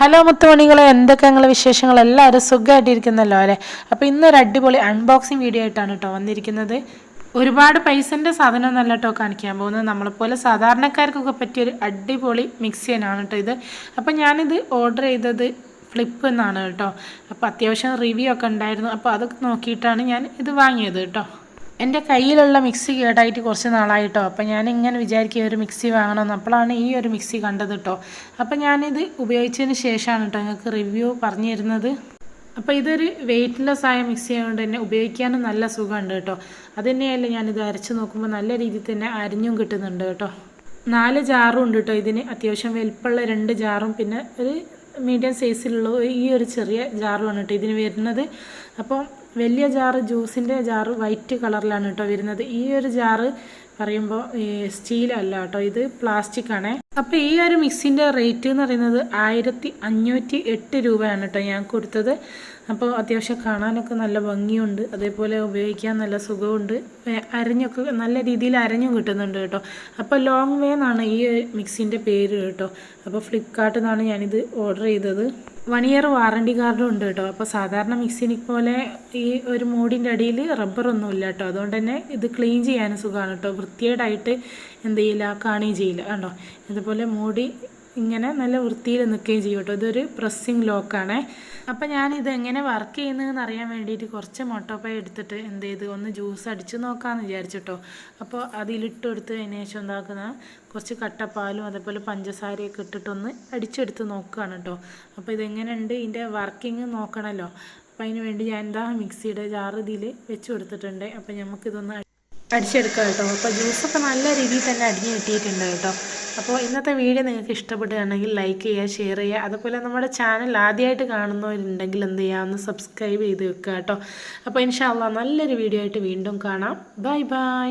Hello മുത്തുമണികളെ, എന്തൊക്കെ നിങ്ങളെ വിശേഷങ്ങൾ? എല്ലാവരും സുഖമായിട്ടിരിക്കുന്നല്ലോ അല്ലേ? അപ്പോൾ ഇന്നൊരു അടിപൊളി അൺബോക്സിങ് വീഡിയോ ആയിട്ടാണ് കേട്ടോ വന്നിരിക്കുന്നത്. ഒരുപാട് പൈസൻ്റെ സാധനമൊന്നുമല്ല കേട്ടോ കാണിക്കാൻ പോകുന്നത്. നമ്മളെപ്പോലെ സാധാരണക്കാർക്കൊക്കെ പറ്റിയൊരു അടിപൊളി മിക്സിയാണ് കേട്ടോ ഇത്. അപ്പോൾ ഞാനിത് ഓർഡർ ചെയ്തത് ഫ്ലിപ്പ് എന്നാണ് കേട്ടോ. അപ്പോൾ അത്യാവശ്യം റിവ്യൂ ഒക്കെ ഉണ്ടായിരുന്നു. അപ്പോൾ അതൊക്കെ നോക്കിയിട്ടാണ് ഞാൻ ഇത് വാങ്ങിയത് കേട്ടോ. എൻ്റെ കയ്യിലുള്ള മിക്സി കേടായിട്ട് കുറച്ച് നാളായിട്ടോ. അപ്പോൾ ഞാനിങ്ങനെ വിചാരിക്കുക ഒരു മിക്സി വാങ്ങണമെന്ന്. അപ്പോഴാണ് ഈ ഒരു മിക്സി കണ്ടത് കേട്ടോ. അപ്പോൾ ഞാനിത് ഉപയോഗിച്ചതിന് ശേഷമാണ് കേട്ടോ നിങ്ങൾക്ക് റിവ്യൂ പറഞ്ഞു തരുന്നത്. അപ്പോൾ ഇതൊരു വെയ്റ്റ്ലെസ് ആയ മിക്സി ആയതുകൊണ്ട് തന്നെ ഉപയോഗിക്കാനും നല്ല സുഖമുണ്ട് കേട്ടോ. അത് തന്നെയല്ല, ഞാനിത് അരച്ച് നോക്കുമ്പോൾ നല്ല രീതിയിൽ തന്നെ അരിഞ്ഞും കിട്ടുന്നുണ്ട് കേട്ടോ. 4 ജാറും ഉണ്ട് കേട്ടോ ഇതിന്. അത്യാവശ്യം വലിപ്പമുള്ള 2 ജാറും പിന്നെ ഒരു മീഡിയം സൈസിലുള്ള ഈ ഒരു ചെറിയ ജാറുമാണ് കേട്ടോ ഇതിന് വരുന്നത്. അപ്പോൾ വലിയ ജാറ്, ജ്യൂസിൻ്റെ ജാറ് വൈറ്റ് കളറിലാണ് കേട്ടോ വരുന്നത്. ഈ ഒരു ജാറ് പറയുമ്പോൾ സ്റ്റീലല്ല കേട്ടോ, ഇത് പ്ലാസ്റ്റിക് ആണേ. അപ്പോൾ ഈ ഒരു മിക്സിൻ്റെ റേറ്റ് എന്ന് പറയുന്നത് 1508 രൂപയാണ് കേട്ടോ ഞാൻ കൊടുത്തത്. അപ്പോൾ അത്യാവശ്യം കാണാനൊക്കെ നല്ല ഭംഗിയുണ്ട്, അതേപോലെ ഉപയോഗിക്കാൻ നല്ല സുഖമുണ്ട്, അരഞ്ഞൊക്കെ നല്ല രീതിയിൽ അരഞ്ഞും കിട്ടുന്നുണ്ട് കേട്ടോ. അപ്പോൾ ലോങ് വേ എന്നാണ് ഈ മിക്സിൻ്റെ പേര് കേട്ടോ. അപ്പോൾ ഫ്ലിപ്കാർട്ടിൽ നിന്നാണ് ഞാനിത് ഓർഡർ ചെയ്തത്. 1 ഇയർ വാറണ്ടി കാർഡും ഉണ്ട് കേട്ടോ. അപ്പോൾ സാധാരണ മിക്സിനെ പോലെ ഈ ഒരു മൂടിൻ്റെ അടിയിൽ റബ്ബറൊന്നുമില്ല കേട്ടോ. അതുകൊണ്ട് തന്നെ ഇത് ക്ലീൻ ചെയ്യാനും സുഖമാണ് കേട്ടോ. വൃത്തികേടായിട്ട് എന്ത് ചെയ്യില്ല, കാണുകയും ചെയ്യില്ല കണ്ടോ. ഇതുപോലെ മൂടി ഇങ്ങനെ നല്ല വൃത്തിയിൽ നിൽക്കുകയും ചെയ്യും കേട്ടോ. ഇതൊരു പ്രസ്സിങ് ലോക്കാണേ. അപ്പം ഞാനിത് എങ്ങനെ വർക്ക് ചെയ്യുന്നതെന്ന് അറിയാൻ വേണ്ടിയിട്ട് കുറച്ച് മൊട്ടോപ്പൈ എടുത്തിട്ട് എന്ത് ചെയ്ത് ഒന്ന് ജ്യൂസ് അടിച്ച് നോക്കാമെന്ന് വിചാരിച്ചിട്ടോ. അപ്പോൾ അതിലിട്ട് കൊടുത്ത് അതിന് ശേഷം എന്താക്കുന്ന കുറച്ച് കട്ടപ്പാലും അതേപോലെ പഞ്ചസാരയൊക്കെ ഇട്ടിട്ടൊന്ന് അടിച്ചെടുത്ത് നോക്കുകയാണ് കേട്ടോ. അപ്പോൾ ഇതെങ്ങനെയുണ്ട് ഇതിൻ്റെ വർക്കിംഗ് നോക്കണമല്ലോ. അപ്പോൾ അതിന് വേണ്ടി ഞാൻ എന്താ മിക്സിയുടെ ജാറ് ഇതിൽ വെച്ച് കൊടുത്തിട്ടുണ്ട്. അപ്പോൾ നമുക്കിതൊന്ന് അടിച്ചെടുക്കാം കേട്ടോ. അപ്പോൾ ജ്യൂസൊക്കെ നല്ല രീതിയിൽ തന്നെ അടിഞ്ഞ് കിട്ടിയിട്ടുണ്ട് കേട്ടോ. അപ്പോൾ ഇന്നത്തെ വീഡിയോ നിങ്ങൾക്ക് ഇഷ്ടപ്പെടുകയാണെങ്കിൽ ലൈക്ക് ചെയ്യുക, ഷെയർ ചെയ്യുക. അതുപോലെ നമ്മുടെ ചാനൽ ആദ്യമായിട്ട് കാണുന്നവരുണ്ടെങ്കിൽ എന്ത് ചെയ്യുക, ഒന്ന് സബ്സ്ക്രൈബ് ചെയ്ത് വെക്കുക കേട്ടോ. അപ്പോൾ ഇൻഷാ അല്ലാഹ് നല്ലൊരു വീഡിയോ ആയിട്ട് വീണ്ടും കാണാം. Bye bye.